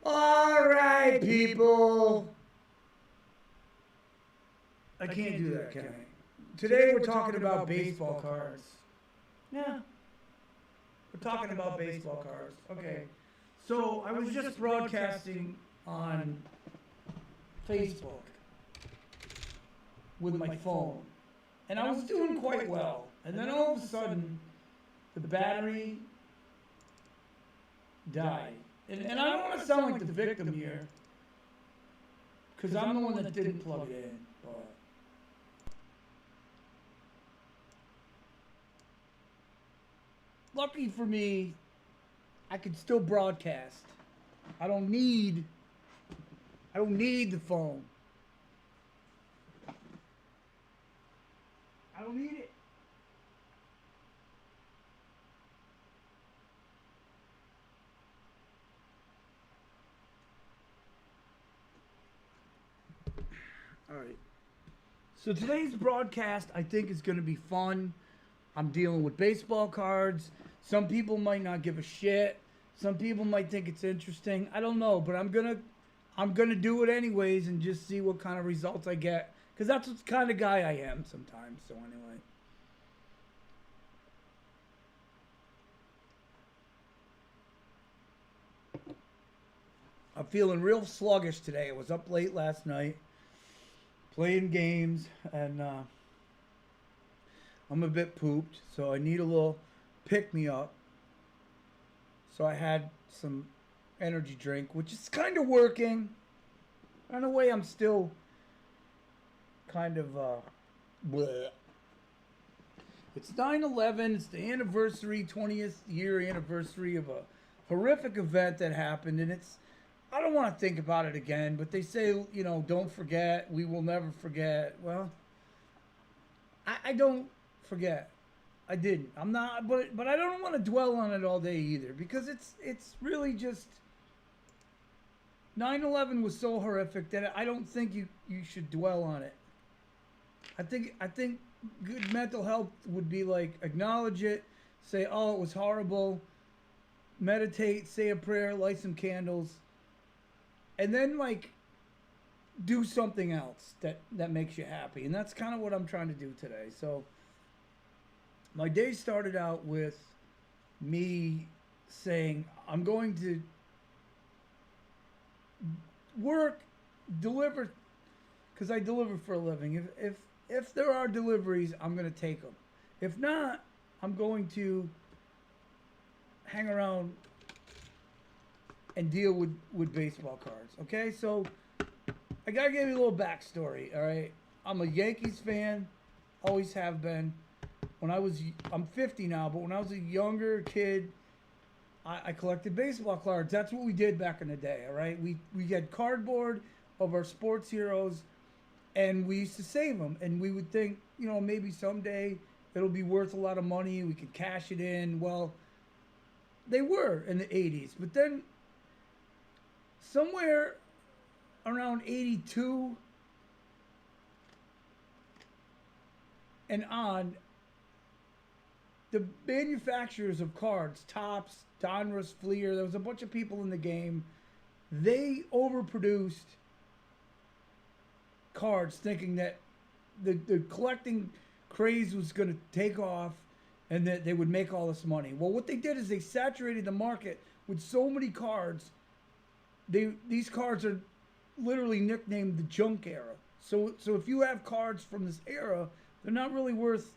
All right, people. I can't do that, can I? Today we're talking about baseball cards. Yeah. We're talking about baseball cards. Okay. So I was just broadcasting on Facebook with my phone. And I was doing quite well. And then all of a sudden, the battery died. And I don't want to sound like the victim here, because I'm the one that didn't plug it in. But lucky for me, I can still broadcast. I don't need the phone. I don't need it. All right. So today's broadcast, I think, is going to be fun. I'm dealing with baseball cards. Some people might not give a shit. Some people might think it's interesting. I don't know, but I'm gonna do it anyways and just see what kind of results I get, because that's what kind of guy I am sometimes. So anyway. I'm feeling real sluggish today. I was up late last night playing games, and I'm a bit pooped, so I need a little pick-me-up. So I had some energy drink, which is kind of working. In a way, I'm still kind of bleh. It's 9/11. It's the anniversary, 20th year anniversary of a horrific event that happened, and I don't want to think about it again, but they say, don't forget, we will never forget. Well, I don't forget. I didn't. I'm not, but I don't want to dwell on it all day either, because it's really just 9/11 was so horrific that I don't think you should dwell on it. I think good mental health would be like, acknowledge it, say, oh, it was horrible, meditate, say a prayer, light some candles, and then like do something else that makes you happy. And that's kind of what I'm trying to do today. So my day started out with me saying, I'm going to work, deliver, because I deliver for a living. If there are deliveries, I'm going to take them. If not, I'm going to hang around and deal with baseball cards. Okay, so I gotta give you a little backstory. All right, I'm a Yankees fan, always have been. I'm 50 now, but when I was a younger kid, I collected baseball cards. That's what we did back in the day. All right, we had cardboard of our sports heroes, and we used to save them. And we would think, maybe someday it'll be worth a lot of money. We could cash it in. Well, they were in the 80s, but then somewhere around 82 and on, the manufacturers of cards, Topps, Donruss, Fleer, there was a bunch of people in the game. They overproduced cards, thinking that the collecting craze was going to take off and that they would make all this money. Well, what they did is they saturated the market with so many cards. These cards are literally nicknamed the junk era. So if you have cards from this era, they're not really worth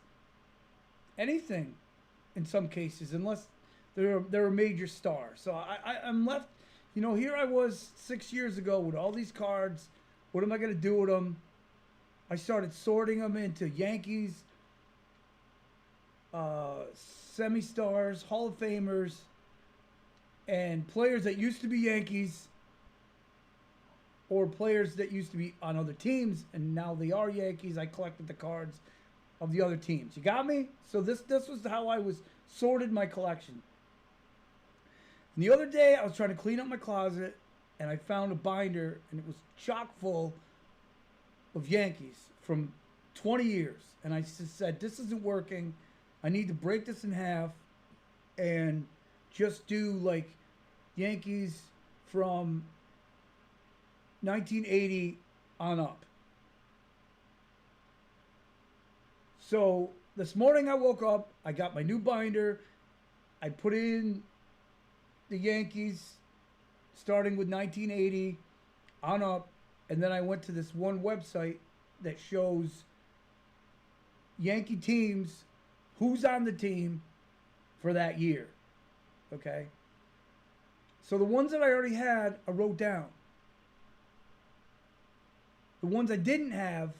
anything in some cases, unless they're a major star. So I'm left, here I was 6 years ago with all these cards. What am I going to do with them? I started sorting them into Yankees, semi-stars, Hall of Famers, and players that used to be Yankees, or players that used to be on other teams and now they are Yankees. I collected the cards of the other teams. You got me? So this was how I was sorted my collection. And the other day I was trying to clean up my closet, and I found a binder, and it was chock full of Yankees from 20 years. And I just said, this isn't working. I need to break this in half and just do like Yankees from 1980 on up. So this morning I woke up, I got my new binder, I put in the Yankees starting with 1980 on up, and then I went to this one website that shows Yankee teams, who's on the team for that year. Okay? So the ones that I already had, I wrote down. The ones I didn't have,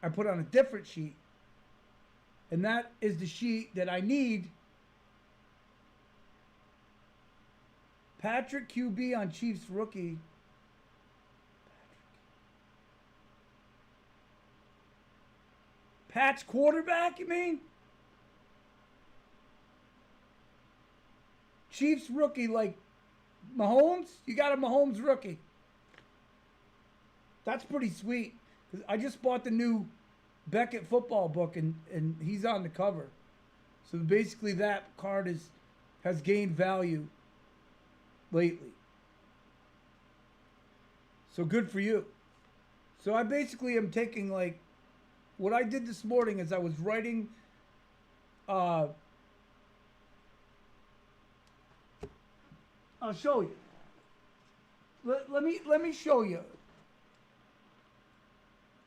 I put on a different sheet. And that is the sheet that I need. Patrick QB on Chiefs rookie. Pat's quarterback, you mean? Chiefs rookie like Mahomes? You got a Mahomes rookie. That's pretty sweet. I just bought the new Beckett football book and he's on the cover. So basically that card has gained value lately. So good for you. So I basically am taking like, what I did this morning is I was writing I'll show you. Let me show you.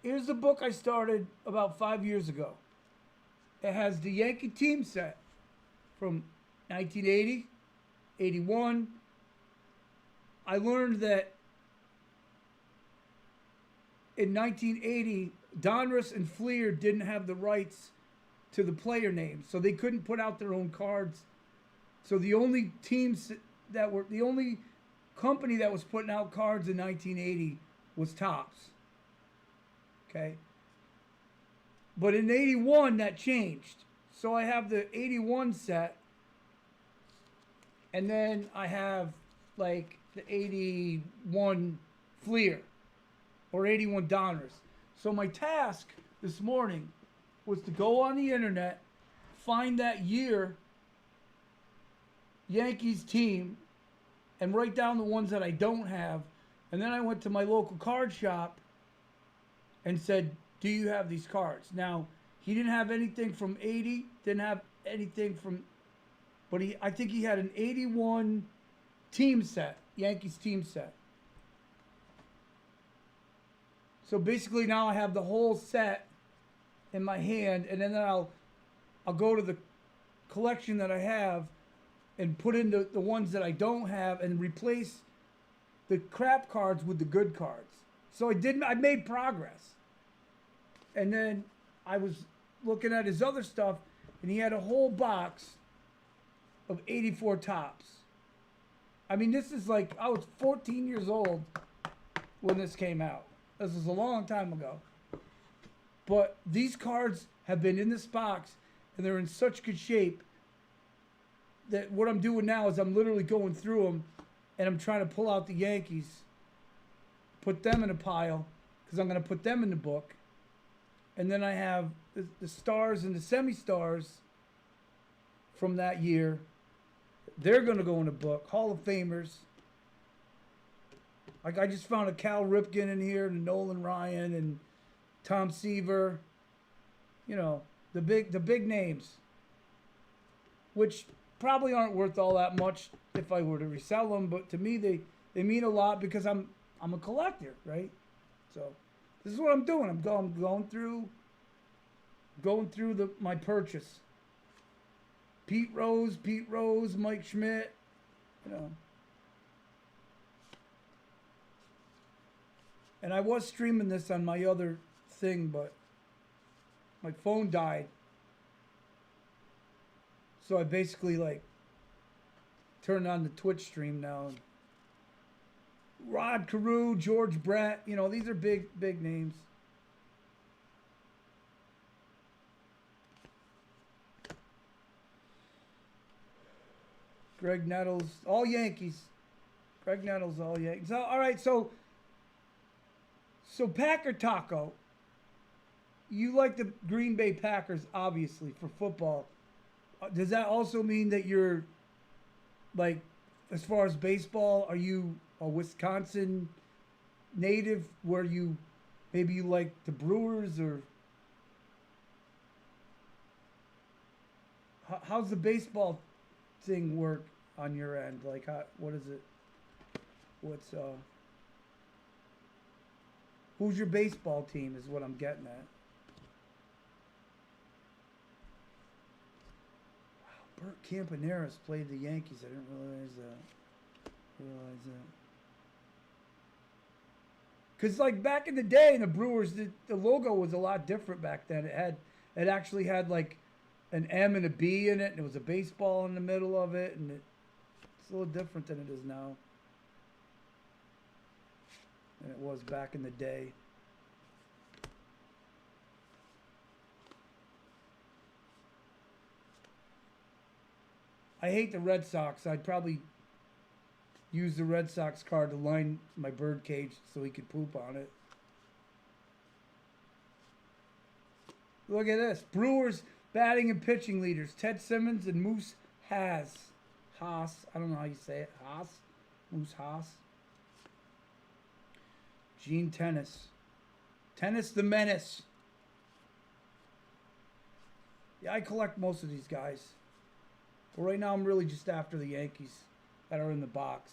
Here's the book I started about 5 years ago. It has the Yankee team set from 1980, 81. I learned that in 1980, Donruss and Fleer didn't have the rights to the player names, so they couldn't put out their own cards. So the only teams that were, the only company that was putting out cards in 1980 was Topps. Okay. But in 81, that changed. So I have the 81 set. And then I have like the 81 Fleer or 81 Donruss. So my task this morning was to go on the internet, find that year Yankees team, and write down the ones that I don't have. And then I went to my local card shop and said, do you have these cards? Now, he didn't have anything from 80, didn't have anything from, but I think he had an 81 team set, Yankees team set. So basically now I have the whole set in my hand, and then I'll go to the collection that I have and put in the ones that I don't have and replace the crap cards with the good cards. So I made progress. And then I was looking at his other stuff, and he had a whole box of 84 Topps. I mean, this is like, I was 14 years old when this came out. This was a long time ago. But these cards have been in this box, and they're in such good shape that what I'm doing now is I'm literally going through them, and I'm trying to pull out the Yankees, put them in a pile, because I'm going to put them in the book. And then I have the stars and the semi-stars from that year. They're going to go in the book. Hall of Famers. Like I just found a Cal Ripken in here, and Nolan Ryan, and Tom Seaver. You know, the big names. Which probably aren't worth all that much if I were to resell them, but to me they mean a lot because I'm a collector, right? So this is what I'm doing. I'm going through my purchase. Pete Rose, Mike Schmidt, you know. And I was streaming this on my other thing, but my phone died. So I basically like turned on the Twitch stream now. Rod Carew, George Brett, you know, these are big names. Greg Nettles, all Yankees. Greg Nettles, all Yankees. All right, so Packer Taco, you like the Green Bay Packers, obviously, for football. Does that also mean that you're, like, as far as baseball, are you a Wisconsin native where you maybe you like the Brewers or how's the baseball thing work on your end? Like, what is it? What's who's your baseball team? Is what I'm getting at. Wow, Bert Campaneris played the Yankees. I didn't realize that. Because like back in the day, in the Brewers, the logo was a lot different back then. It actually had like an M and a B in it, and it was a baseball in the middle of it, and it's a little different than it is now. Than it was back in the day. I hate the Red Sox. I'd probably use the Red Sox card to line my bird cage so he could poop on it. Look at this. Brewers batting and pitching leaders. Ted Simmons and Moose Haas. I don't know how you say it. Moose Haas. Gene Tennis. Tennis the Menace. Yeah, I collect most of these guys. But right now I'm really just after the Yankees that are in the box.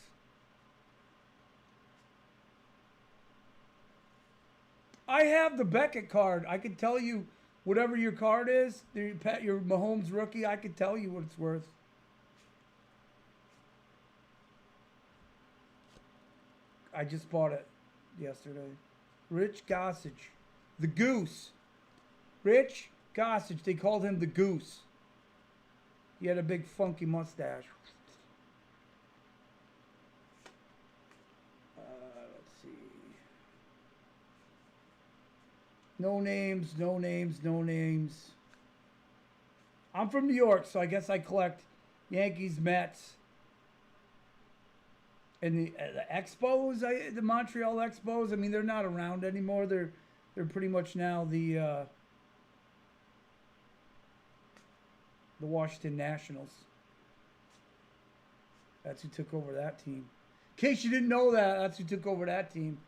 I have the Beckett card. I can tell you whatever your card is, your Mahomes rookie, I can tell you what it's worth. I just bought it yesterday. Rich Gossage. The Goose. Rich Gossage. They called him the Goose. He had a big funky mustache. Let's see. No names, no names, no names. I'm from New York, so I guess I collect Yankees, Mets, and the Expos. The Montreal Expos. I mean, they're not around anymore. They're pretty much now the Washington Nationals. That's who took over that team. In case you didn't know that, that's who took over that team.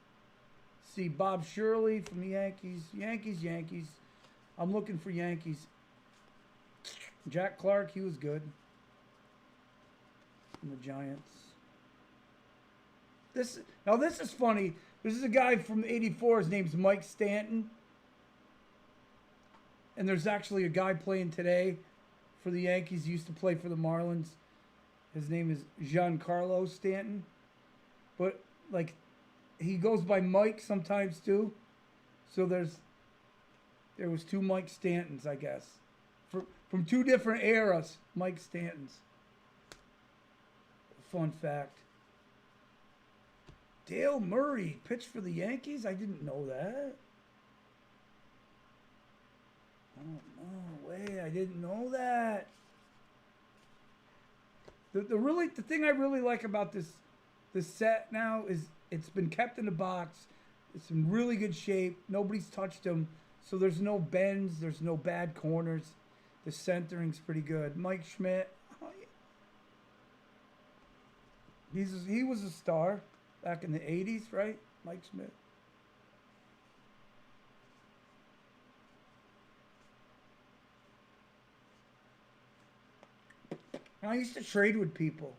See, Bob Shirley from the Yankees. Yankees. I'm looking for Yankees. Jack Clark, he was good. From the Giants. This is funny. This is a guy from '84. His name's Mike Stanton. And there's actually a guy playing today for the Yankees. He used to play for the Marlins. His name is Giancarlo Stanton. But, like, he goes by Mike sometimes, too. So there was two Mike Stantons, I guess. From two different eras, Mike Stantons. Fun fact. Dale Murray pitched for the Yankees? I didn't know that. Oh, no way. I didn't know that. The thing I really like about this set now is it's been kept in the box. It's in really good shape. Nobody's touched them. So there's no bends. There's no bad corners. The centering's pretty good. Mike Schmidt. Oh, yeah. He was a star back in the 80s, right? Mike Schmidt. I used to trade with people.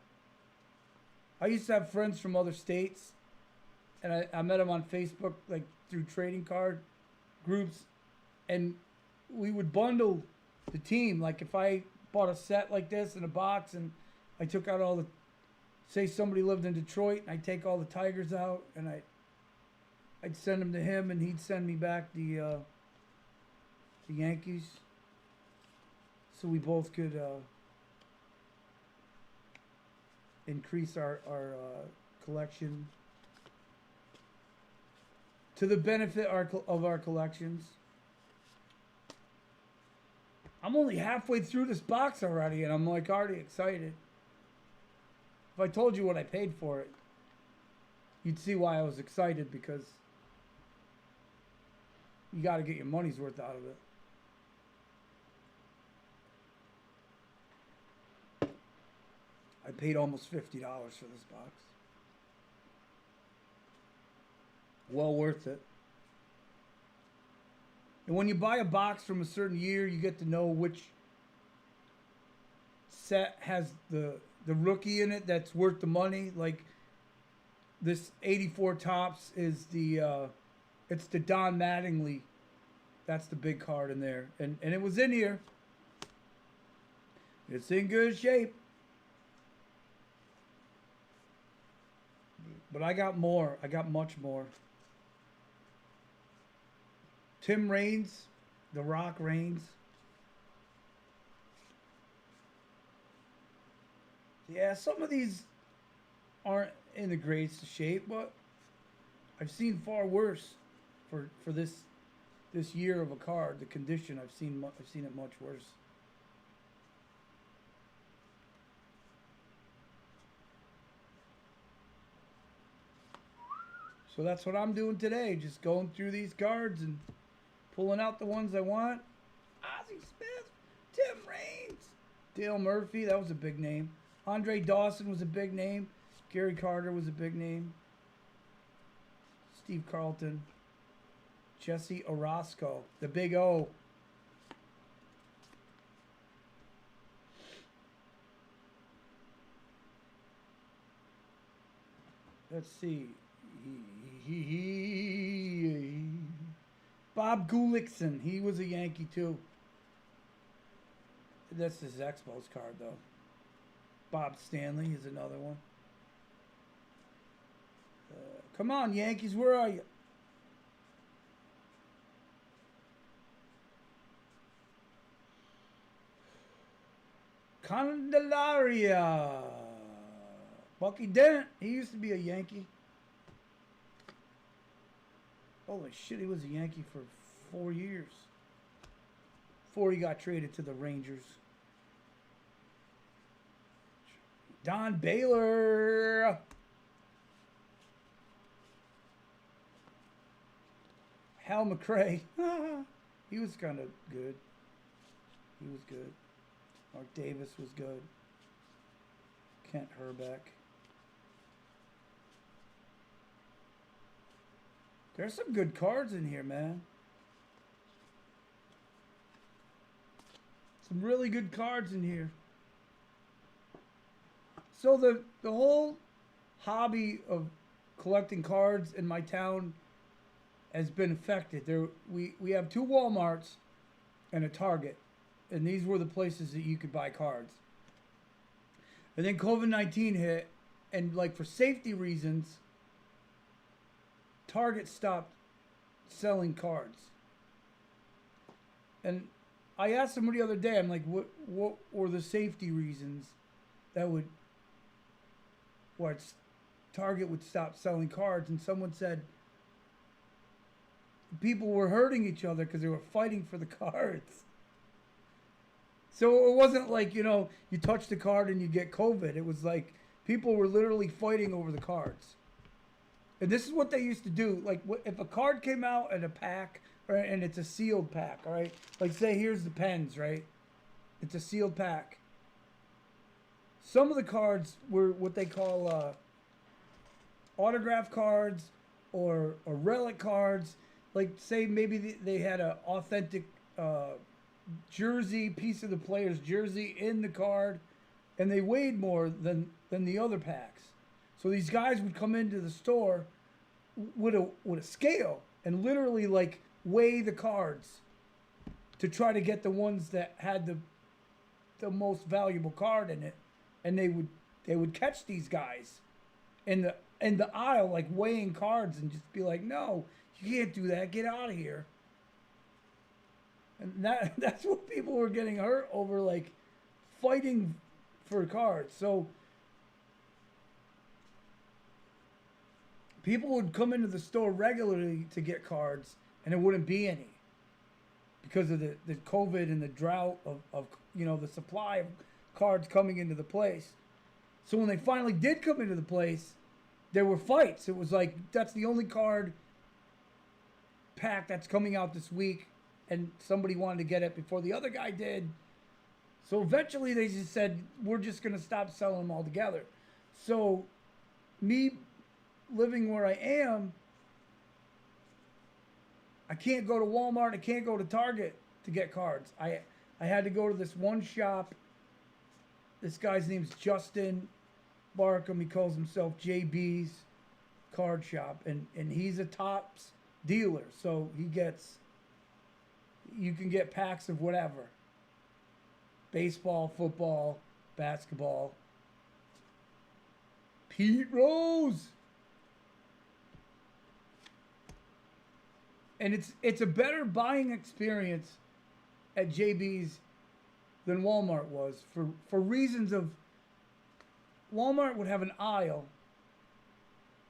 I used to have friends from other states, and I met them on Facebook, like through trading card groups, and we would bundle the team. Like if I bought a set like this in a box, and I took out all the, say somebody lived in Detroit, and I'd take all the Tigers out, and I'd send them to him, and he'd send me back the Yankees, so we both could increase our collection to the benefit of our collections. I'm only halfway through this box already, and I'm like already excited. If I told you what I paid for it, you'd see why I was excited, because you got to get your money's worth out of it. I paid almost $50 for this box. Well worth it. And when you buy a box from a certain year, you get to know which set has the rookie in it that's worth the money. Like this 84 Topps is the it's the Don Mattingly. That's the big card in there. And it was in here. It's in good shape. But I got more. I got much more. Tim Raines, The Rock Raines. Yeah, some of these aren't in the greatest shape, but I've seen far worse for this year of a card. The condition I've seen it much worse. So that's what I'm doing today, just going through these cards and pulling out the ones I want. Ozzie Smith, Tim Raines, Dale Murphy, that was a big name. Andre Dawson was a big name. Gary Carter was a big name. Steve Carlton. Jesse Orozco, the big O. Let's see. Bob Gullickson, he was a Yankee too. That's his Expos card though. Bob Stanley is another one. Come on, Yankees, where are you? Candelaria. Bucky Dent, he used to be a Yankee. Holy shit, he was a Yankee for 4 years. Before he got traded to the Rangers. Don Baylor. Hal McRae. He was kind of good. He was good. Mark Davis was good. Kent Herbeck. There's some good cards in here, man. Some really good cards in here. So the whole hobby of collecting cards in my town has been affected. We have 2 Walmarts and a Target. And these were the places that you could buy cards. And then COVID-19 hit, and like for safety reasons, Target stopped selling cards. And I asked somebody the other day, I'm like, what were the safety reasons that would, why Target would stop selling cards? And someone said people were hurting each other because they were fighting for the cards. So it wasn't like, you know, you touch the card and you get COVID. It was like people were literally fighting over the cards. And this is what they used to do. Like, if a card came out in a pack, right, and it's a sealed pack, all right? Like, say, here's the pens, right? It's a sealed pack. Some of the cards were what they call autograph cards or relic cards. Like, say, maybe they had an authentic jersey, piece of the player's jersey in the card, and they weighed more than the other packs. So these guys would come into the store with a scale and literally like weigh the cards to try to get the ones that had the most valuable card in it, and they would catch these guys in the aisle like weighing cards and just be like, no, you can't do that, get out of here. And that's what people were getting hurt over, like fighting for cards. So people would come into the store regularly to get cards, and there wouldn't be any because of the COVID and the drought of you know, the supply of cards coming into the place. So when they finally did come into the place, there were fights. It was like, that's the only card pack that's coming out this week, and somebody wanted to get it before the other guy did. So eventually they just said, we're just going to stop selling them altogether. So me living where I am, I can't go to Walmart. I can't go to Target to get cards. I had to go to this one shop. This guy's name's Justin Barkham. He calls himself JB's Card Shop, and he's a Topps dealer. So you can get packs of whatever. Baseball, football, basketball. Pete Rose. And it's a better buying experience at JB's than Walmart was for reasons of Walmart would have an aisle,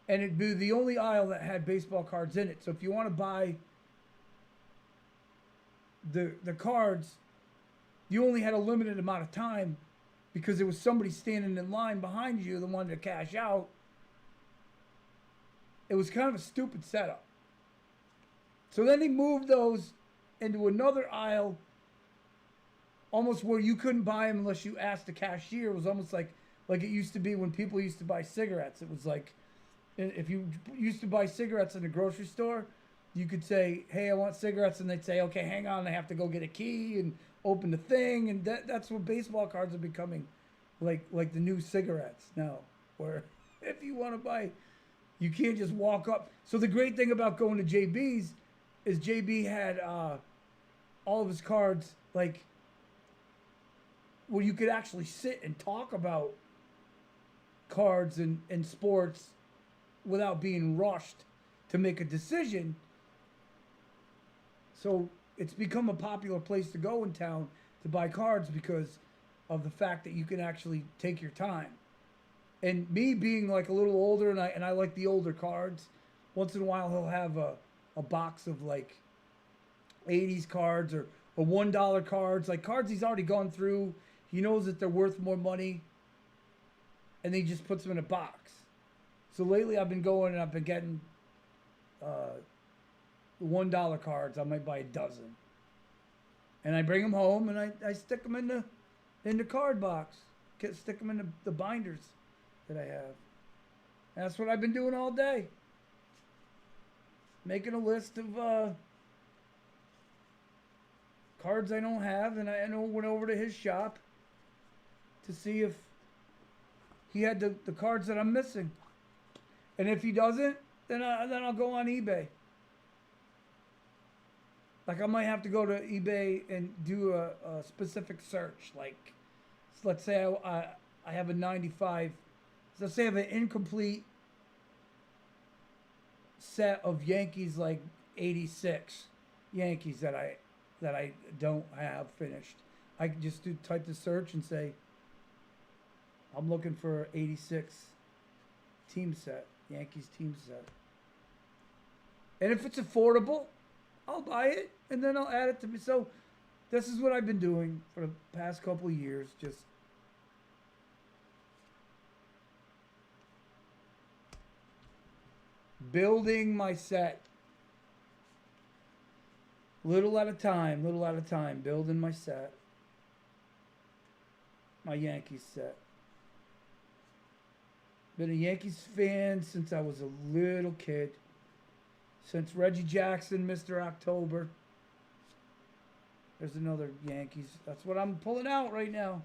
and it'd be the only aisle that had baseball cards in it. So if you want to buy the cards, you only had a limited amount of time because there was somebody standing in line behind you that wanted to cash out. It was kind of a stupid setup. So then he moved those into another aisle, almost where you couldn't buy them unless you asked the cashier. It was almost like it used to be when people used to buy cigarettes. It was like, if you used to buy cigarettes in the grocery store, you could say, hey, I want cigarettes, and they'd say, okay, hang on, I have to go get a key and open the thing. And that's what baseball cards are becoming, like the new cigarettes now, where if you want to buy, you can't just walk up. So the great thing about going to JB's is JB had all of his cards, like, where you could actually sit and talk about cards and sports without being rushed to make a decision. So it's become a popular place to go in town to buy cards because of the fact that you can actually take your time. And me being like a little older, and I like the older cards, once in a while he'll have a box of like 80s cards or $1 cards, like cards he's already gone through. He knows that they're worth more money, and then he just puts them in a box. So lately I've been going and I've been getting $1 cards. I might buy a dozen, and I bring them home and I stick them in the card box. Stick them in the binders that I have. And that's what I've been doing all day. Making a list of cards I don't have, and I went over to his shop to see if he had the cards that I'm missing. And if he doesn't, then I'll go on eBay. Like I might have to go to eBay and do a specific search. Like, let's say I have a 95. Let's say I have an incomplete set of Yankees, like 86 Yankees that I don't have finished. I can just type the search and say I'm looking for 86 team set, Yankees team set. And if it's affordable, I'll buy it and then I'll add it to me. So this is what I've been doing for the past couple of years, just building my set. Little at a time, building my set. My Yankees set. Been a Yankees fan since I was a little kid. Since Reggie Jackson, Mr. October. There's another Yankees. That's what I'm pulling out right now.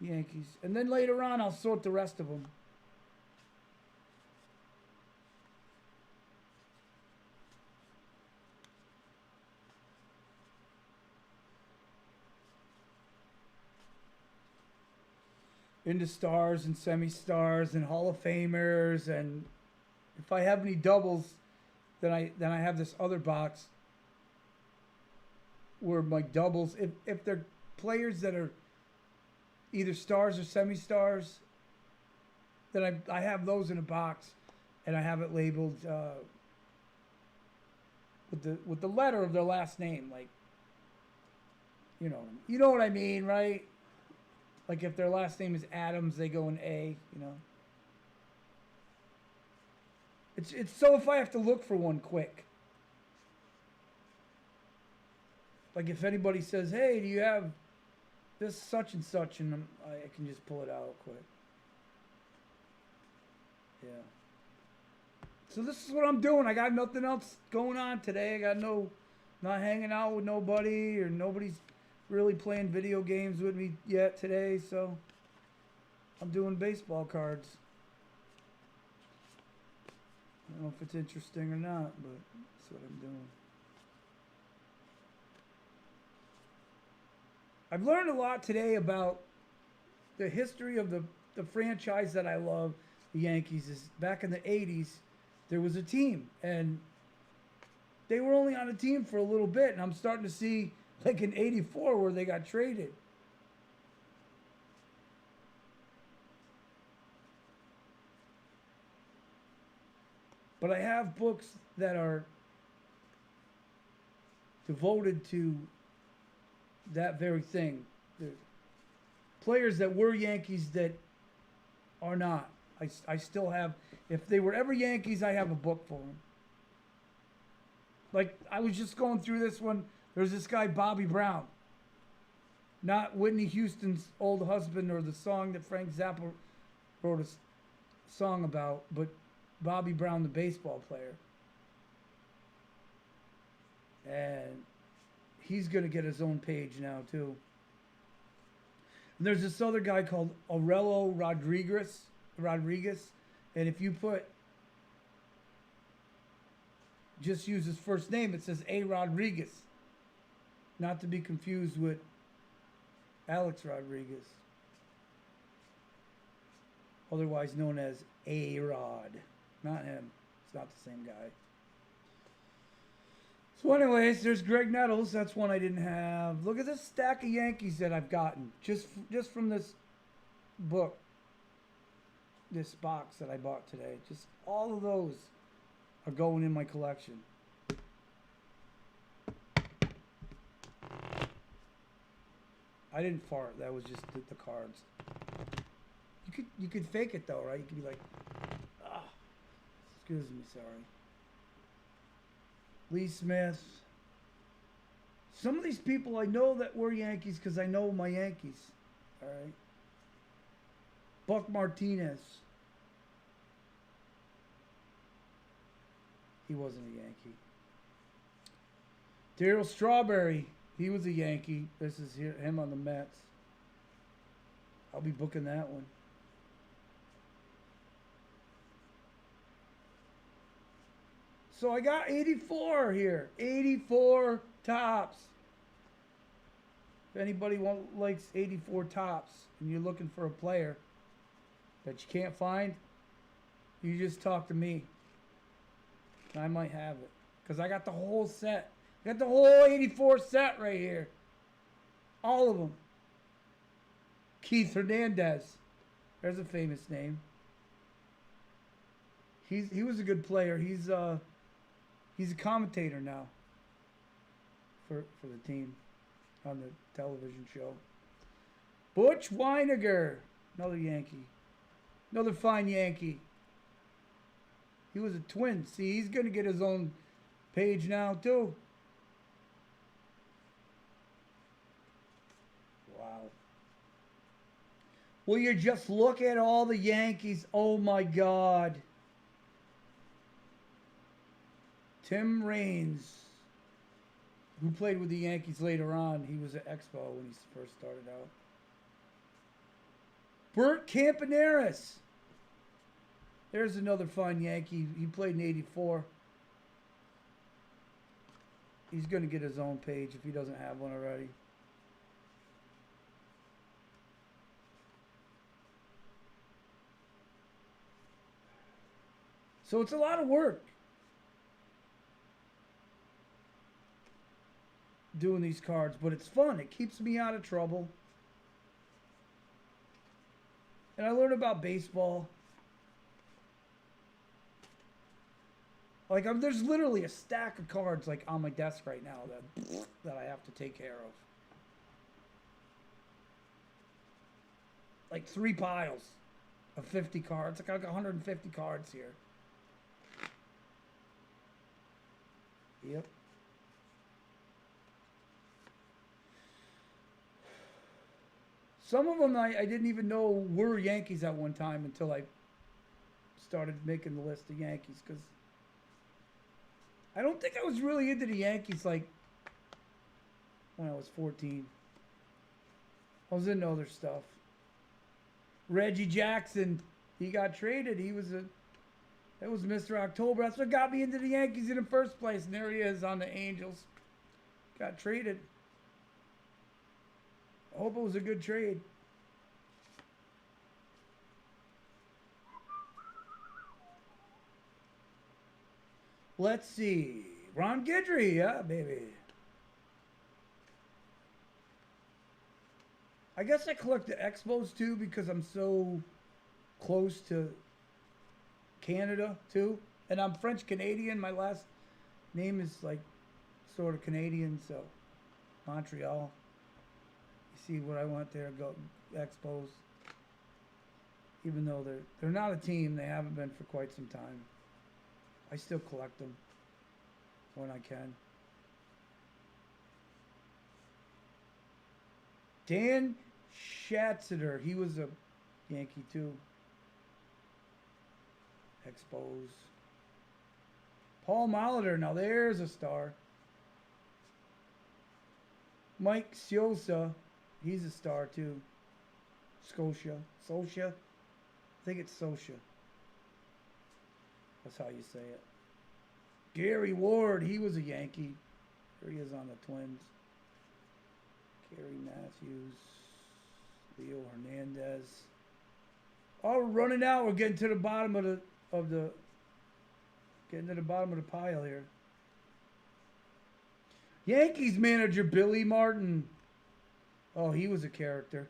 Yankees. And then later on, I'll sort the rest of them. Into stars and semi-stars and Hall of Famers, and if I have any doubles, then I have this other box where my doubles, if they're players that are either stars or semi-stars, then I have those in a box, and I have it labeled with the letter of their last name, like, you know what I mean, right? Like if their last name is Adams, they go in A, you know. It's so if I have to look for one quick. Like if anybody says, hey, do you have this such and such, and I can just pull it out quick. Yeah. So this is what I'm doing. I got nothing else going on today. I got not hanging out with nobody, or nobody's really playing video games with me yet today. So I'm doing baseball cards. I don't know if it's interesting or not, but that's what I'm doing. I've learned a lot today about the history of the franchise that I love, the Yankees. Is back in the 80s, there was a team, and they were only on a team for a little bit, and I'm starting to see, like in 84, where they got traded. But I have books that are devoted to that very thing. The players that were Yankees that are not. I still have, if they were ever Yankees, I have a book for them. Like, I was just going through this one. There's this guy, Bobby Brown. Not Whitney Houston's old husband or the song that Frank Zappa wrote a song about, but Bobby Brown, the baseball player. And he's going to get his own page now, too. And there's this other guy called Aurelio Rodriguez. And if you just use his first name, it says A. Rodriguez. Not to be confused with Alex Rodriguez. Otherwise known as A-Rod. Not him. It's not the same guy. So anyways, there's Greg Nettles. That's one I didn't have. Look at this stack of Yankees that I've gotten. Just from this book. This box that I bought today. Just all of those are going in my collection. I didn't fart. That was just the cards. You could fake it though, right? You could be like, ah, excuse me, sorry. Lee Smith. Some of these people I know that were Yankees because I know my Yankees. All right. Buck Martinez. He wasn't a Yankee. Darryl Strawberry. He was a Yankee. This is him on the Mets. I'll be booking that one. So I got 84 here. 84 tops. If anybody likes 84 tops and you're looking for a player that you can't find, you just talk to me. I might have it. Because I got the whole set. I got the whole 84 set right here. All of them. Keith Hernandez. There's a famous name. He was a good player. He's a commentator now for the team on the television show. Butch Weiniger, another Yankee, another fine Yankee. He was a Twin. See, he's gonna get his own page now too. Wow. Will you just look at all the Yankees? Oh my God. Tim Raines, who played with the Yankees later on. He was at Expo when he first started out. Bert Campaneris. There's another fine Yankee. He played in '84. He's going to get his own page if he doesn't have one already. So it's a lot of work doing these cards, but it's fun. It keeps me out of trouble. And I learned about baseball. Like, there's literally a stack of cards like on my desk right now that I have to take care of. Like 3 piles of 50 cards. Like 150 cards here. Yep. Some of them I didn't even know were Yankees at one time until I started making the list of Yankees, because I don't think I was really into the Yankees like when I was 14. I was into other stuff. Reggie Jackson, he got traded. That was Mr. October. That's what got me into the Yankees in the first place. And there he is on the Angels. Got traded. I hope it was a good trade. Let's see. Ron Guidry, yeah, baby. I guess I collect the Expos too because I'm so close to Canada too. And I'm French Canadian. My last name is like sort of Canadian, so Montreal. You see what I want there, go Expos. Even though they're not a team, they haven't been for quite some time. I still collect them when I can. Dan Schatzeder, he was a Yankee too. Expos. Paul Molitor, now there's a star. Mike Scioscia, he's a star too. Scotia. I think it's Scotia. That's how you say it. Gary Ward, he was a Yankee. Here he is on the Twins. Gary Matthews. Leo Hernandez. Oh, we're running out. We're getting to the bottom of the pile here. Yankees manager Billy Martin. Oh, he was a character.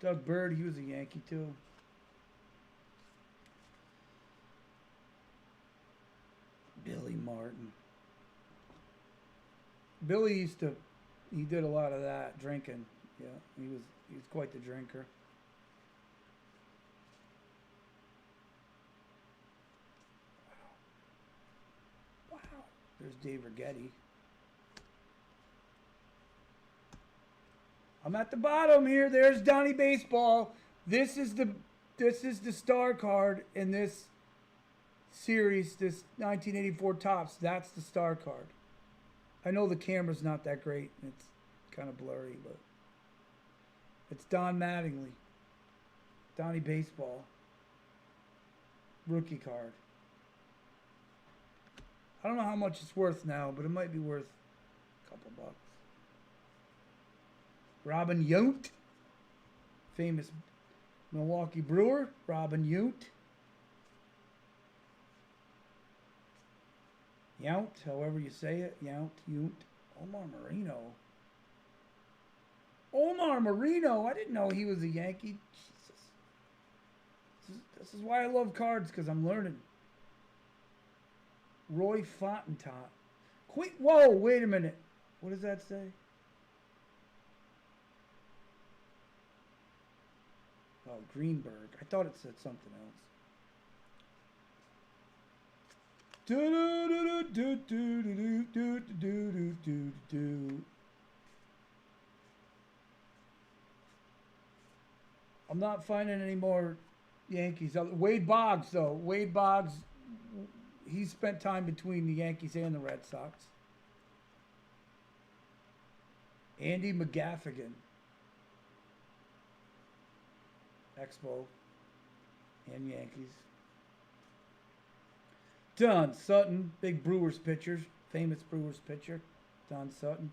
Doug Bird, he was a Yankee too. Billy Martin. Billy he did a lot of that, drinking. Yeah, he was quite the drinker. Wow. There's Dave Righetti. I'm at the bottom here. There's Donnie Baseball. This is the star card in this series, this 1984 Topps. That's the star card. I know the camera's not that great. It's kind of blurry, but it's Don Mattingly. Donnie Baseball. Rookie card. I don't know how much it's worth now, but it might be worth a couple bucks. Robin Yount. Famous Milwaukee Brewer. Robin Yount. Yount, however you say it. Yount. Omar Marino. I didn't know he was a Yankee. Jesus. This is why I love cards, because I'm learning. Roy Fontenot. Whoa, wait a minute. What does that say? Oh, Greenberg. I thought it said something else. I'm not finding any more Yankees. Wade Boggs, though. Wade Boggs, he spent time between the Yankees and the Red Sox. Andy McGaffigan. Expo and Yankees. Don Sutton, big Brewers pitcher, famous Brewers pitcher, Don Sutton.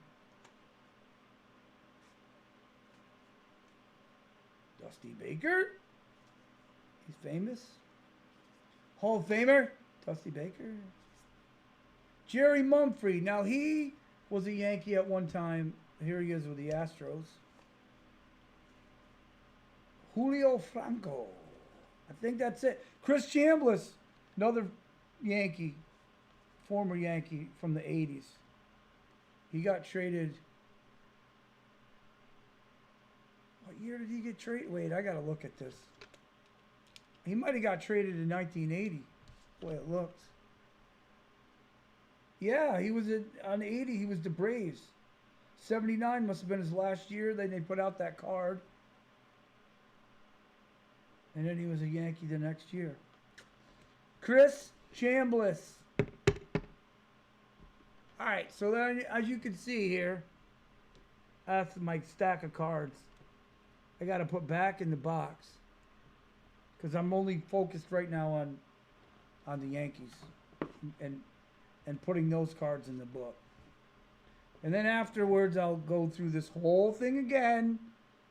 Dusty Baker, he's famous. Hall of Famer, Dusty Baker. Jerry Mumphrey, now he was a Yankee at one time. Here he is with the Astros. Julio Franco, I think that's it. Chris Chambliss, another Yankee, former Yankee from the 80s. He got traded. What year did he get traded? Wait, I got to look at this. He might have got traded in 1980, the way it looks. Yeah, he was on 80, he was the Braves. 79 must have been his last year. Then they put out that card. And then he was a Yankee the next year. Chris Chambliss. All right, so then, as you can see here, that's my stack of cards. I got to put back in the box because I'm only focused right now on the Yankees and putting those cards in the book. And then afterwards, I'll go through this whole thing again,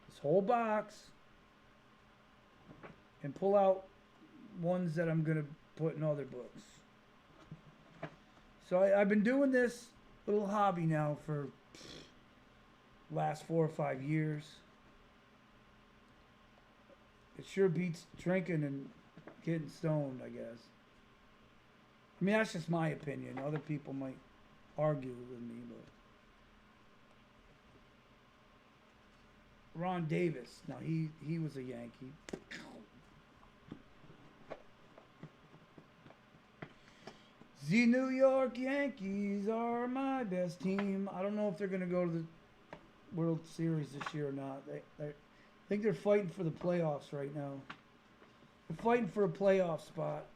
this whole box, and pull out ones that I'm going to put in other books. So I've been doing this little hobby now for last 4 or 5 years. It sure beats drinking and getting stoned, I guess. I mean, that's just my opinion. Other people might argue with me, but Ron Davis. Now he was a Yankee. The New York Yankees are my best team. I don't know if they're going to go to the World Series this year or not. I think they're fighting for the playoffs right now. They're fighting for a playoff spot.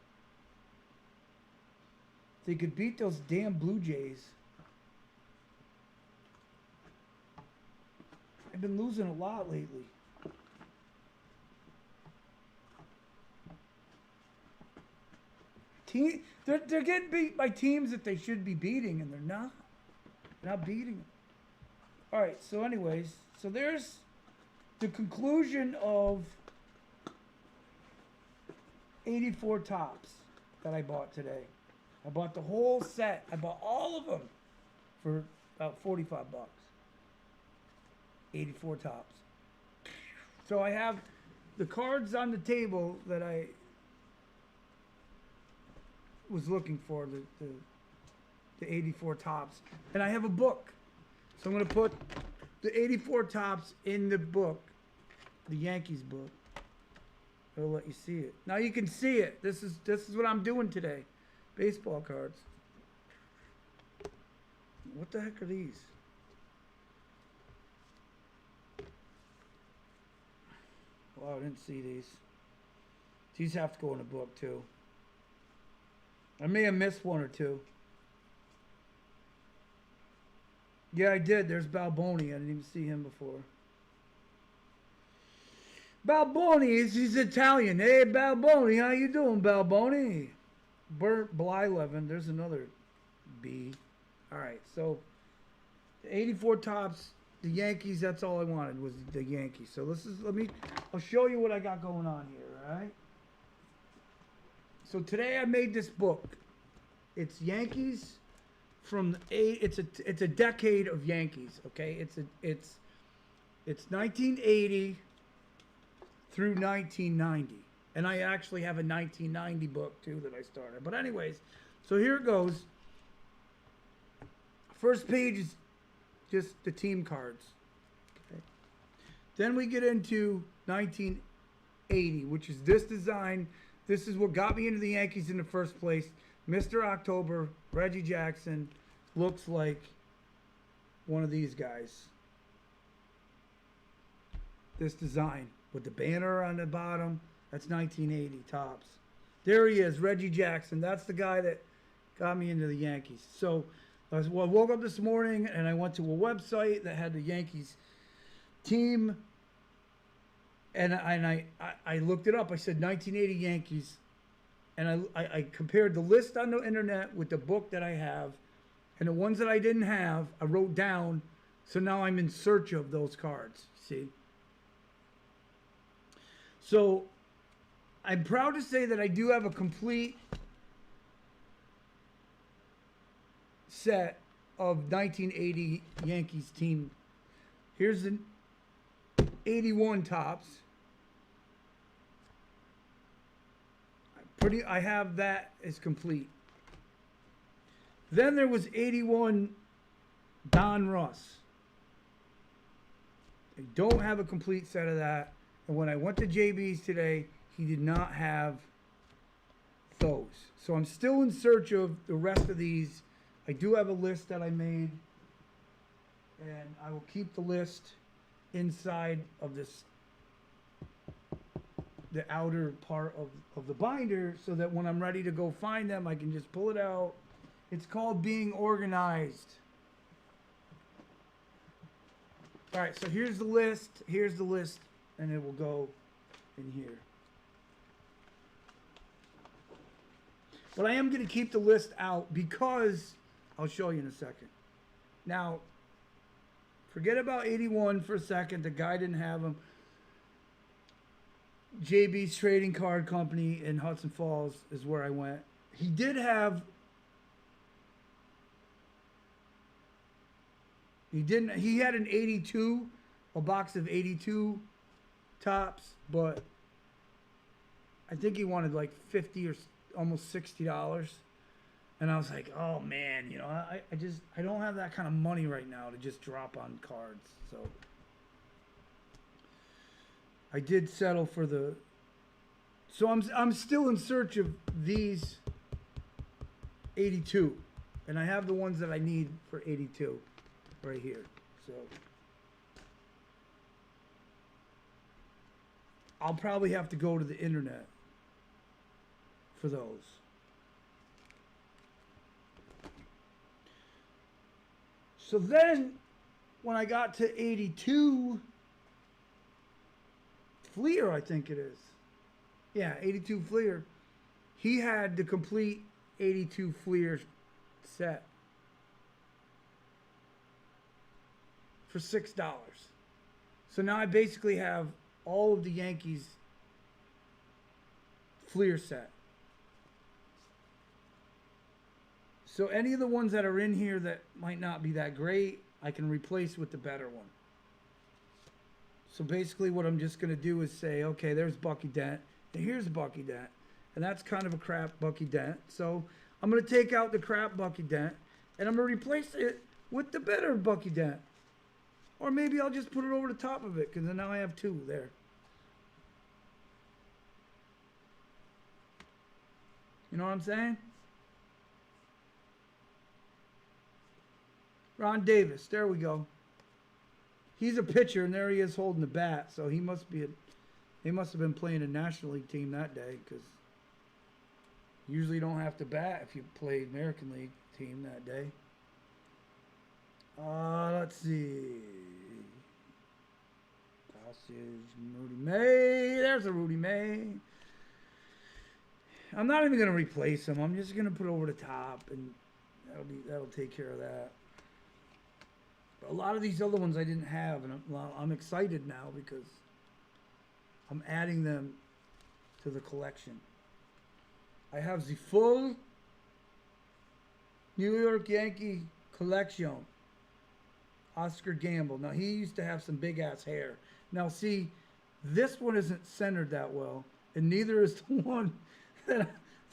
They could beat those damn Blue Jays. They've been losing a lot lately. They're getting beat by teams that they should be beating, and they're not. They're not beating them. All right, so anyways, so there's the conclusion of 84 tops that I bought today. I bought the whole set. I bought all of them for about 45 bucks. 84 tops. So I have the cards on the table that I was looking for, the 84 tops. And I have a book. So I'm going to put the 84 tops in the book, the Yankees book. It'll let you see it. Now you can see it. This is what I'm doing today. Baseball cards. What the heck are these? Wow, I didn't see these. These have to go in a book too. I may have missed one or two. Yeah, I did. There's Balboni. I didn't even see him before. Balboni, he's Italian. Hey, Balboni, how you doing, Balboni? Bert Blyleven, there's another B. All right, so 84 tops, the Yankees, that's all I wanted was the Yankees. So I'll show you what I got going on here, all right? So today I made this book. It's Yankees from it's a decade of Yankees, okay? It's 1980 through 1990. And I actually have a 1990 book too that I started. But anyways, so here it goes. First page is just the team cards. Okay. Then we get into 1980, which is this design. This is what got me into the Yankees in the first place. Mr. October, Reggie Jackson, looks like one of these guys. This design with the banner on the bottom, that's 1980 tops. There he is, Reggie Jackson. That's the guy that got me into the Yankees. So I woke up this morning and I went to a website that had the Yankees team. And I looked it up. I said 1980 Yankees. And I compared the list on the internet with the book that I have. And the ones that I didn't have, I wrote down. So now I'm in search of those cards. See? So I'm proud to say that I do have a complete set of 1980 Yankees team. Here's the 81 tops. I have that as complete. Then there was 81 Don Russ. I don't have a complete set of that. And when I went to JB's today, he did not have those. So I'm still in search of the rest of these. I do have a list that I made. And I will keep the list inside of this the outer part of the binder so that when I'm ready to go find them, I can just pull it out. It's called being organized. All right, so here's the list. Here's the list, and it will go in here. But I am going to keep the list out because I'll show you in a second. Now, forget about 81 for a second. The guy didn't have them. JB's Trading Card Company in Hudson Falls is where I went. He did have... He had an 82, a box of 82 tops, but I think he wanted like 50 or almost $60. And I was like, oh man, you know, I don't have that kind of money right now to just drop on cards. So I did settle for the, so I'm still in search of these 82, and I have the ones that I need for 82 right here. So I'll probably have to go to the internet for those. So then when I got to 82 Fleer, I think it is. Yeah, 82 Fleer. He had the complete 82 Fleer set for $6. So now I basically have all of the Yankees Fleer set. So any of the ones that are in here that might not be that great, I can replace with the better one. So basically what I'm just going to do is say, okay, there's Bucky Dent, and here's Bucky Dent. And that's kind of a crap Bucky Dent. So I'm going to take out the crap Bucky Dent, and I'm going to replace it with the better Bucky Dent. Or maybe I'll just put it over the top of it, because then now I have two there. You know what I'm saying? Ron Davis, there we go. He's a pitcher, and there he is holding the bat. So he must be they must have been playing a National League team that day, because usually you don't have to bat if you play American League team that day. Let's see. Gossage, Rudy May. There's a Rudy May. I'm not even going to replace him. I'm just going to put it over the top, and that'll take care of that. But a lot of these other ones I didn't have, and I'm excited now because I'm adding them to the collection. I have the full New York Yankee collection. Oscar Gamble. Now, he used to have some big-ass hair. Now, see, this one isn't centered that well, and neither is the one that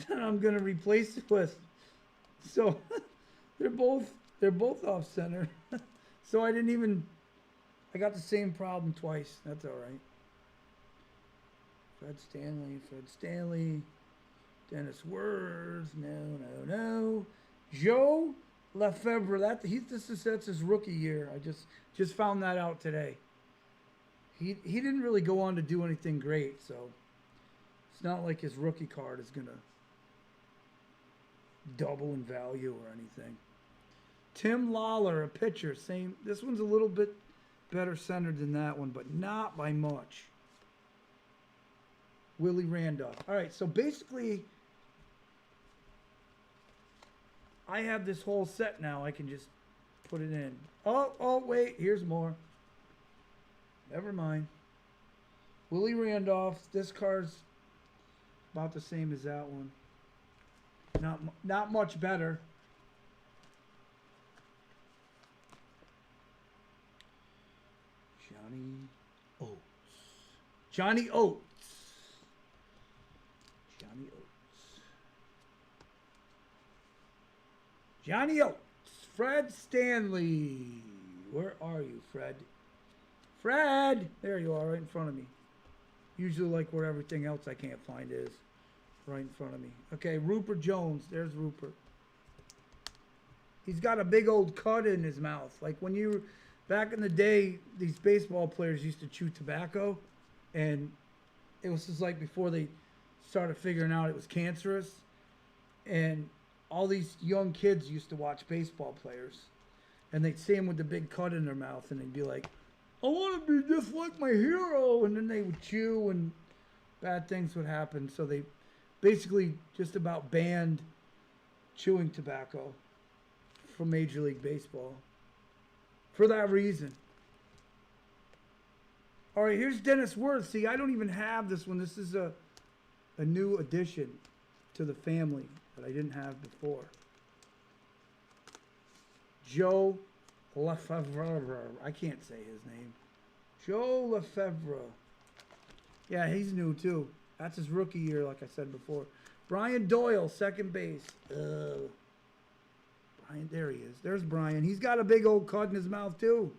I'm going to replace it with. So, they're both off-center. So, I got the same problem twice. That's all right. Fred Stanley. Dennis Worth. No. Joe Lefebvre, that's his rookie year. I just found that out today. He didn't really go on to do anything great, so it's not like his rookie card is gonna double in value or anything. Tim Lahler, a pitcher, same. This one's a little bit better centered than that one, but not by much. Willie Randolph. All right, so basically, I have this whole set now. I can just put it in. Oh, wait. Here's more. Never mind. Willie Randolph. This card's about the same as that one. Not much better. Johnny Oates. Johnny Oates. Fred Stanley. Where are you, Fred? Fred! There you are, right in front of me. Usually like where everything else I can't find is. Right in front of me. Okay, Rupert Jones. There's Rupert. He's got a big old cut in his mouth. Like when you... Back in the day, these baseball players used to chew tobacco. And it was just like before they started figuring out it was cancerous, and all these young kids used to watch baseball players, and they'd see them with the big cut in their mouth, and they'd be like, I want to be just like my hero, and then they would chew, and bad things would happen. So they basically just about banned chewing tobacco from Major League Baseball for that reason. All right, here's Dennis Worth. See, I don't even have this one. This is a new addition to the family that I didn't have before. Joe Lefevre. I can't say his name. Joe Lefevre. Yeah, he's new too. That's his rookie year, like I said before. Brian Doyle, second base. Brian, there he is. There's Brian. He's got a big old cut in his mouth too.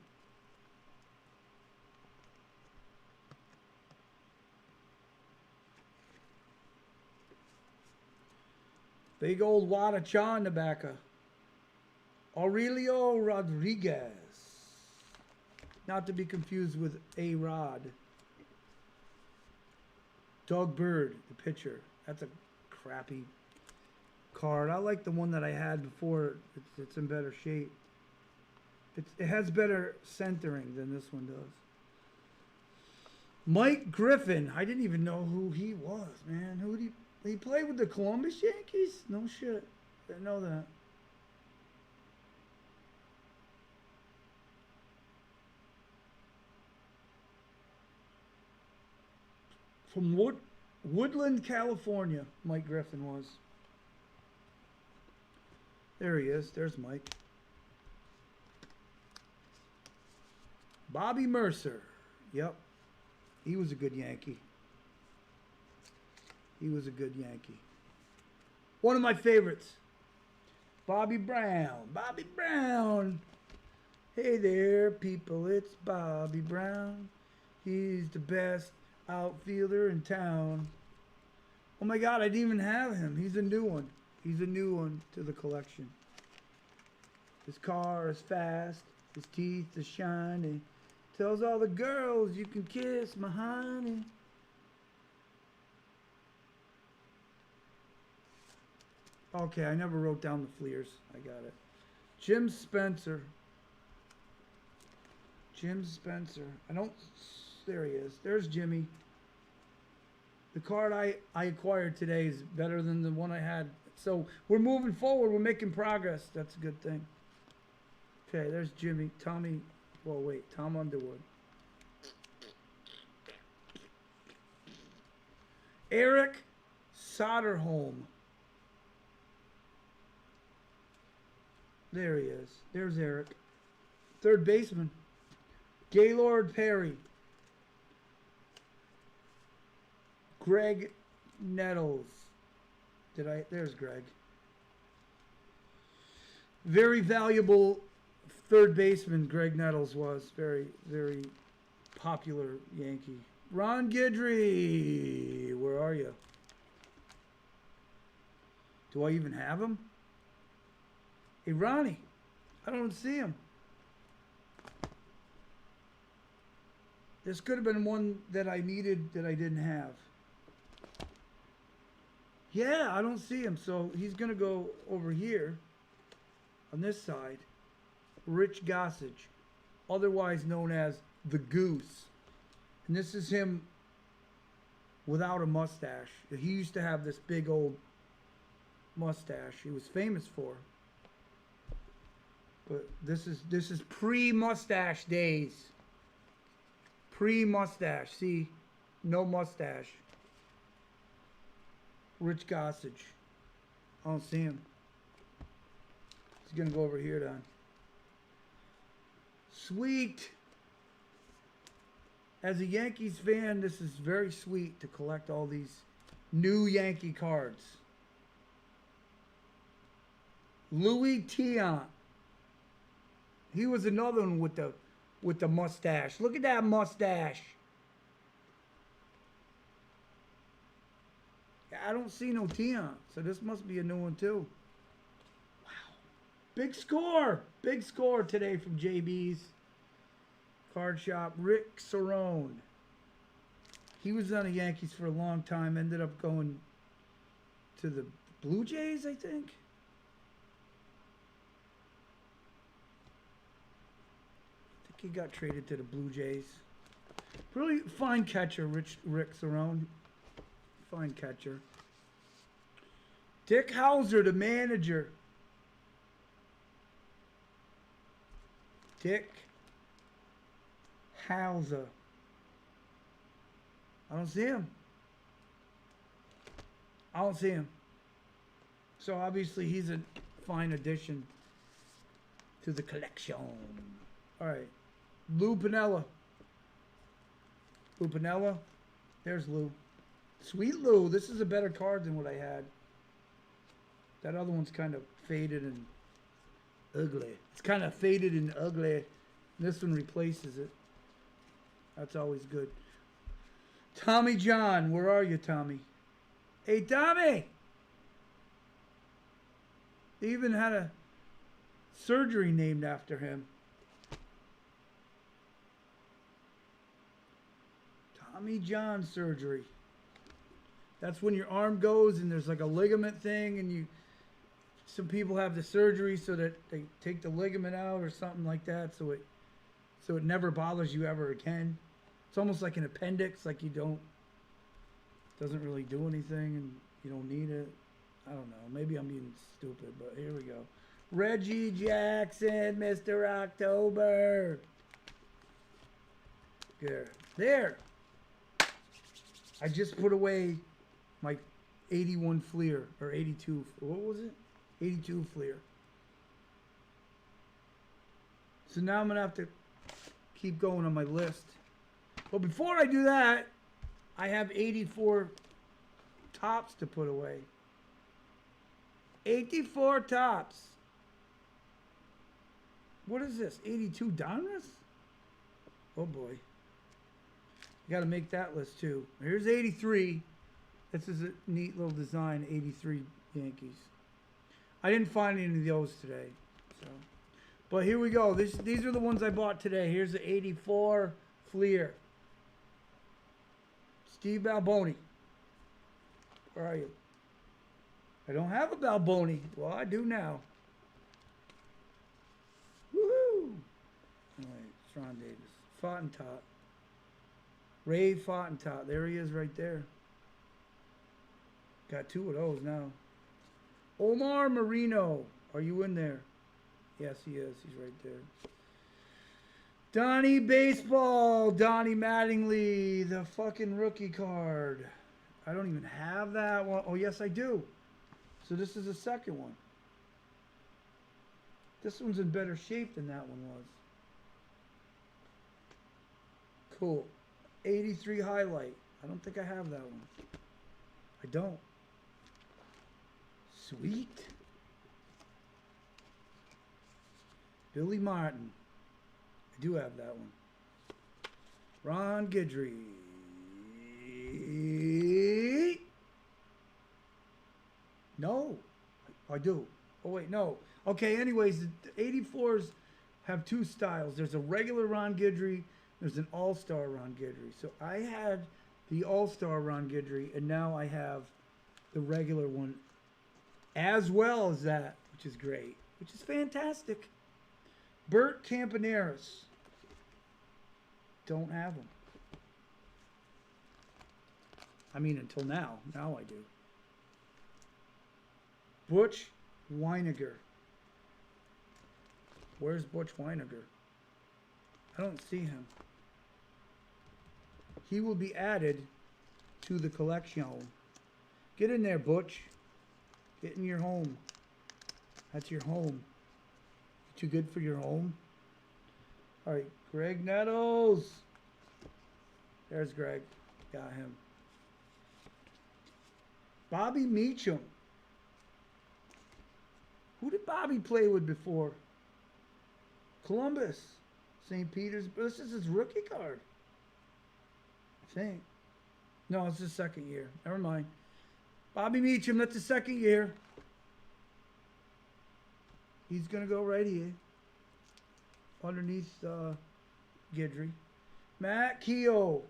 Big old wad of chaw in the back of Aurelio Rodriguez. Not to be confused with A-Rod. Doug Bird, the pitcher. That's a crappy card. I like the one that I had before. It's in better shape. It has better centering than this one does. Mike Griffin. I didn't even know who he was, man. Who did he play with the Columbus Yankees? No shit. Didn't know that. From Woodland, California, Mike Griffin was. There he is. There's Mike. Bobby Mercer. Yep. He was a good Yankee. He was a good Yankee. One of my favorites. Bobby Brown. Bobby Brown. Hey there, people. It's Bobby Brown. He's the best outfielder in town. Oh my God, I didn't even have him. He's a new one. He's a new one to the collection. His car is fast. His teeth are shiny. Tells all the girls you can kiss my honey. Okay, I never wrote down the Fleers. I got it. Jim Spencer. Jim Spencer. There he is. There's Jimmy. The card I acquired today is better than the one I had. So we're moving forward. We're making progress. That's a good thing. Okay, there's Jimmy. Tommy. Well, wait. Tom Underwood. Eric Soderholm. There he is. There's Eric. Third baseman. Gaylord Perry. Greg Nettles. There's Greg. Very valuable third baseman Greg Nettles was. Very, very popular Yankee. Ron Guidry. Where are you? Do I even have him? Hey, Ronnie. I don't see him. This could have been one that I needed that I didn't have. Yeah, I don't see him. So he's going to go over here on this side. Rich Gossage, otherwise known as the Goose. And this is him without a mustache. He used to have this big old mustache he was famous for. But this is pre-mustache days. Pre-mustache. See? No mustache. Rich Gossage. I don't see him. He's going to go over here, Don. Sweet. As a Yankees fan, this is very sweet to collect all these new Yankee cards. Louis Tiant. He was another one with the mustache. Look at that mustache. I don't see no Tiant, so this must be a new one too. Wow. Big score. Big score today from JB's Card Shop. Rick Sarone. He was on the Yankees for a long time. Ended up going to the Blue Jays, I think. He got traded to the Blue Jays. Really fine catcher, Rick Sarone. Fine catcher. Dick Hauser, the manager. Dick Hauser. I don't see him. I don't see him. So obviously he's a fine addition to the collection. All right. Lou Piniella. Lou Piniella. There's Lou. Sweet Lou. This is a better card than what I had. That other one's kind of faded and ugly. It's kind of faded and ugly. This one replaces it. That's always good. Tommy John. Where are you, Tommy? Hey, Tommy! They even had a surgery named after him. Tommy John surgery. That's when your arm goes and there's like a ligament thing, and some people have the surgery so that they take the ligament out or something like that, so it never bothers you ever again. It's almost like an appendix, like doesn't really do anything and you don't need it. I don't know. Maybe I'm being stupid, but here we go. Reggie Jackson, Mr. October. There. I just put away my 81 Fleer, or 82. What was it? 82 Fleer. So now I'm going to have to keep going on my list. But before I do that, I have 84 tops to put away. 84 tops. What is this? 82 Donruss? Oh boy. You got to make that list too. Here's 83. This is a neat little design. 83 Yankees. I didn't find any of those today. So, but here we go. These are the ones I bought today. Here's the 84 Fleer. Steve Balboni. Where are you? I don't have a Balboni. Well, I do now. Woohoo! All right, Ron Davis. Fottentot. Ray Fottentot. There he is right there. Got two of those now. Omar Marino. Are you in there? Yes, he is. He's right there. Donnie Baseball. Donnie Mattingly. The fucking rookie card. I don't even have that one. Oh, yes, I do. So this is the second one. This one's in better shape than that one was. Cool. 83 highlight. I don't think I have that one. I don't. Sweet. Billy Martin. I do have that one. Ron Guidry. No. I do. Oh, wait, no. Okay, anyways, the 84s have two styles. There's a regular Ron Guidry. There's an all-star Ron Guidry. So I had the all-star Ron Guidry, and now I have the regular one as well as that, which is great, which is fantastic. Bert Campaneris. Don't have him. I mean, until now. Now I do. Butch Weiniger. Where's Butch Weiniger? I don't see him. He will be added to the collection. Get in there, Butch. Get in your home. That's your home. Too good for your home? All right, Greg Nettles. There's Greg. Got him. Bobby Meacham. Who did Bobby play with before? Columbus. St. Peter's. This is his rookie card. I think. No, it's his second year. Never mind. Bobby Meacham, that's his second year. He's going to go right here. Underneath Guidry. Matt Keogh.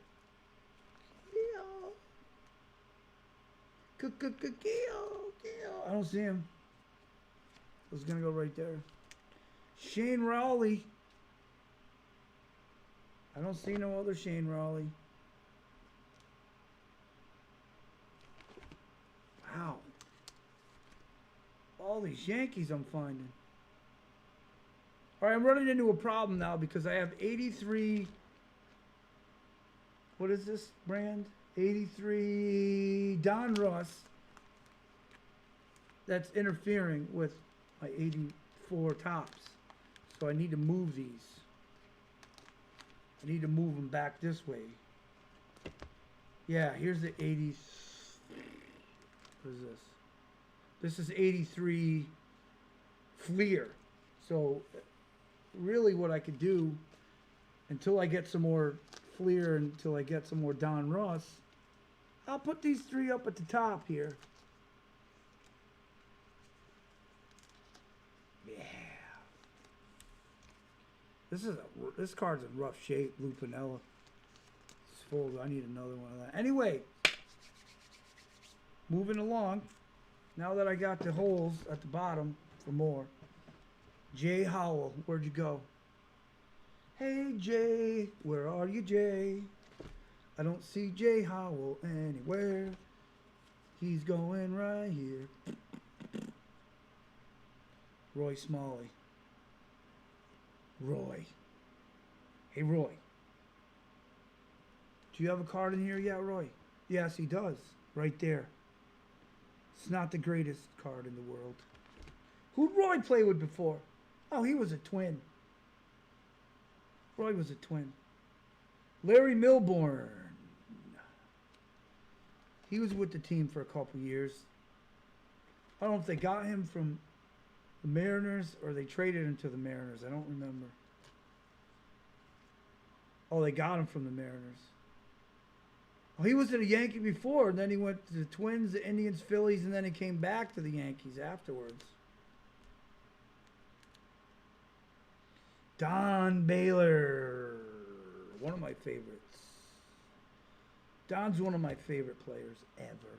I don't see him. I was going to go right there. Shane Rowley. I don't see no other Shane Rowley. Wow. All these Yankees I'm finding. All right, I'm running into a problem now because I have 83. What is this brand? 83 Don Ross. That's interfering with my 84 tops. So I need to move these. I need to move them back this way. Yeah, here's the 80s. What is this? This is 83 Fleer. So really what I could do until I get some more Fleer, until I get some more Don Ross, I'll put these three up at the top here. Yeah. This card's in rough shape, Blue Pinella. It's full. I need another one of that. Anyway, moving along. Now that I got the holes at the bottom for more. Jay Howell, where'd you go? Hey Jay, where are you, Jay? I don't see Jay Howell anywhere. He's going right here. Roy Smalley. Roy. Hey Roy. Do you have a card in here yet, Roy? Yes, he does. Right there. It's not the greatest card in the world. Who'd Roy play with before? Oh, he was a Twin. Roy was a Twin. Larry Milbourne. He was with the team for a couple years. I don't know if they got him from the Mariners or they traded him to the Mariners. I don't remember. Oh, they got him from the Mariners. Oh, he was at a Yankee before, and then he went to the Twins, the Indians, Phillies, and then he came back to the Yankees afterwards. Don Baylor. One of my favorites. Don's one of my favorite players ever.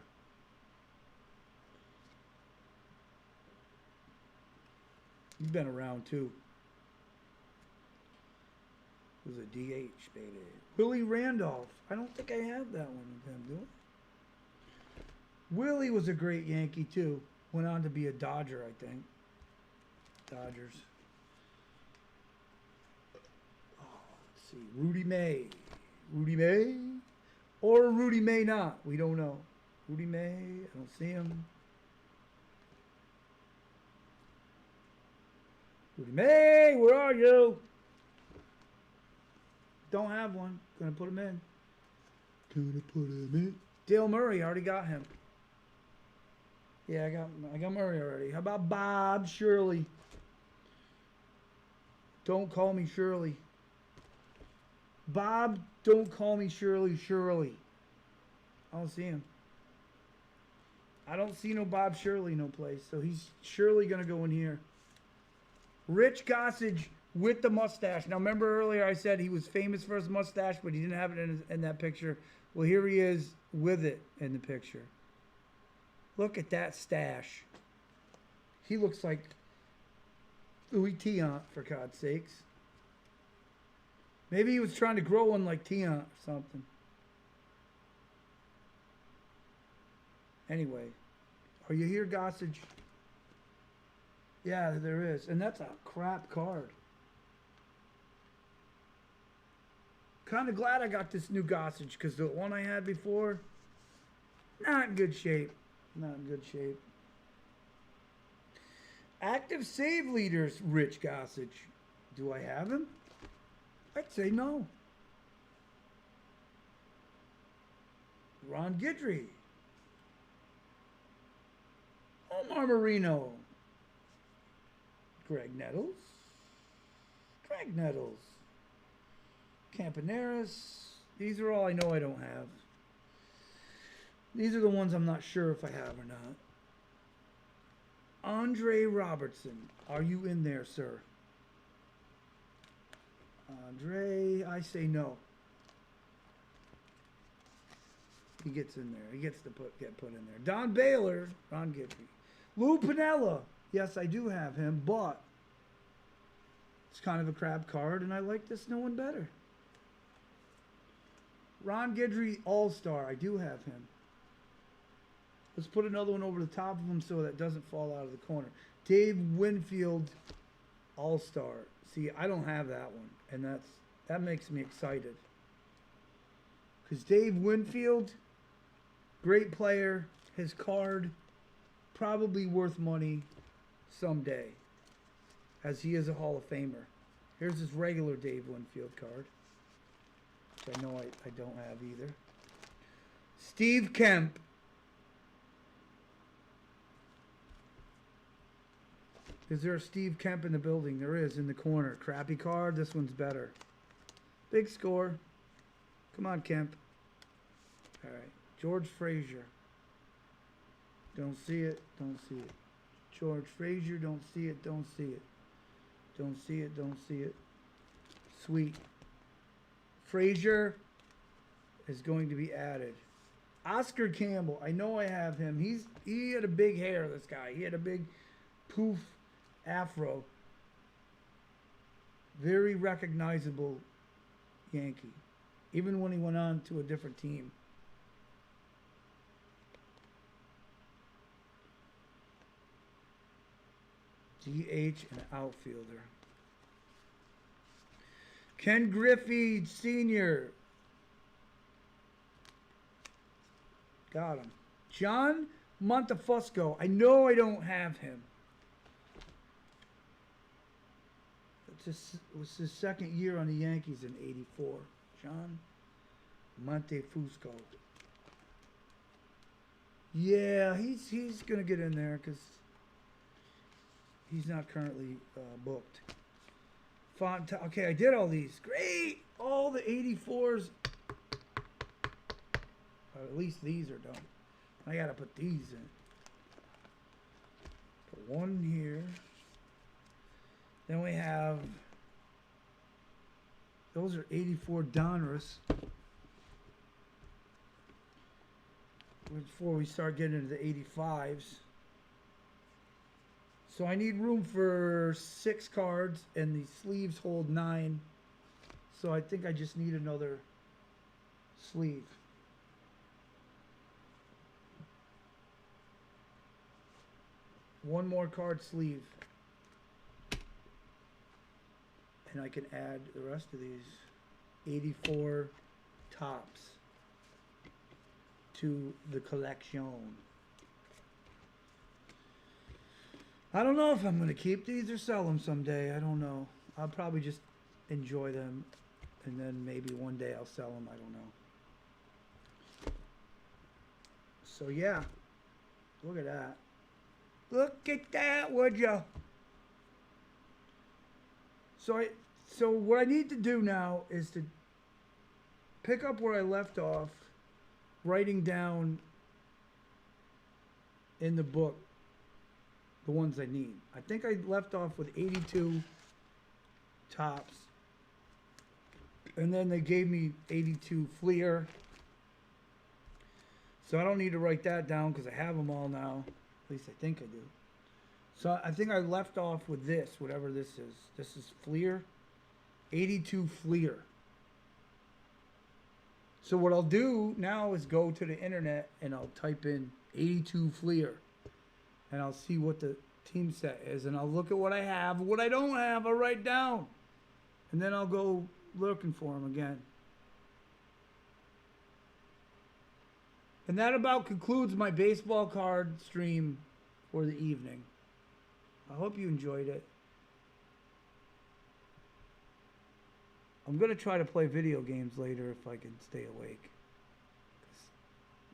He's been around too. He was a DH, baby. Willie Randolph. I don't think I have that one with him, do I? Willie was a great Yankee too. Went on to be a Dodger, I think. Dodgers. Let's see. Rudy May. Rudy May? Or Rudy May not. We don't know. Rudy May. I don't see him. Rudy May, where are you? Don't have one. Gonna put him in. Gonna put him in. Dale Murray, already got him. Yeah, I got Murray already. How about Bob Shirley? Don't call me Shirley. Bob, don't call me Shirley. Shirley. I don't see him. I don't see no Bob Shirley no place. So he's surely gonna go in here. Rich Gossage with the mustache. Now remember earlier I said he was famous for his mustache, but he didn't have it in that picture. Well, here he is with it in the picture. Look at that stash. He looks like Louis Tiant, for God's sakes. Maybe he was trying to grow one like Tiant or something. Anyway, are you here, Gossage? Yeah, there is. And that's a crap card. Kind of glad I got this new Gossage because the one I had before, not in good shape. Not in good shape. Active save leaders, Rich Gossage. Do I have him? I'd say no. Ron Guidry. Omar Marino. Greg Nettles. Greg Nettles. Campaneris. These are all I know I don't have. These are the ones I'm not sure if I have or not. Andre Robertson. Are you in there, sir? Andre, I say no. He gets in there. He gets to get put in there. Don Baylor, Ron Guidry. Lou Piniella. Yes, I do have him, but it's kind of a crap card, and I like this new one better. Ron Guidry All-Star. I do have him. Let's put another one over the top of him so that doesn't fall out of the corner. Dave Winfield All-Star. See, I don't have that one, and that makes me excited. Because Dave Winfield, great player, his card probably worth money someday, as he is a Hall of Famer. Here's his regular Dave Winfield card, which I know I don't have either. Steve Kemp. Is there a Steve Kemp in the building? There is, in the corner. Crappy card. This one's better. Big score. Come on, Kemp. All right. George Frazier. Don't see it. Don't see it. George Frazier. Don't see it. Don't see it. Don't see it. Don't see it. Sweet. Frazier is going to be added. Oscar Campbell. I know I have him. He had a big hair, this guy. He had a big poof afro. Very recognizable Yankee. Even when he went on to a different team. DH and outfielder. Ken Griffey Sr. Got him. John Montefusco. I know I don't have him. It was his second year on the Yankees in '84. John Montefusco. Yeah, he's gonna get in there because he's not currently booked. Okay, I did all these. Great, all the '84s. At least these are done. I gotta put these in. Put one here. Then we have, those are '84 Donruss. Before we start getting into the '85s. So I need room for 6 cards, and the sleeves hold 9. So I think I just need another sleeve. One more card sleeve. And I can add the rest of these 84 tops to the collection. I don't know if I'm going to keep these or sell them someday. I don't know. I'll probably just enjoy them, and then maybe one day I'll sell them. I don't know. So yeah, look at that. Look at that, would you? So what I need to do now is to pick up where I left off, writing down in the book the ones I need. I think I left off with 82 tops, and then they gave me 82 Fleer. So I don't need to write that down because I have them all now. At least I think I do. So I think I left off with this, whatever this is. This is Fleer. 82 Fleer. So what I'll do now is go to the internet and I'll type in 82 Fleer. And I'll see what the team set is. And I'll look at what I have. What I don't have, I'll write down. And then I'll go looking for them again. And that about concludes my baseball card stream for the evening. I hope you enjoyed it. I'm going to try to play video games later if I can stay awake. 'Cause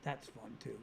that's fun too.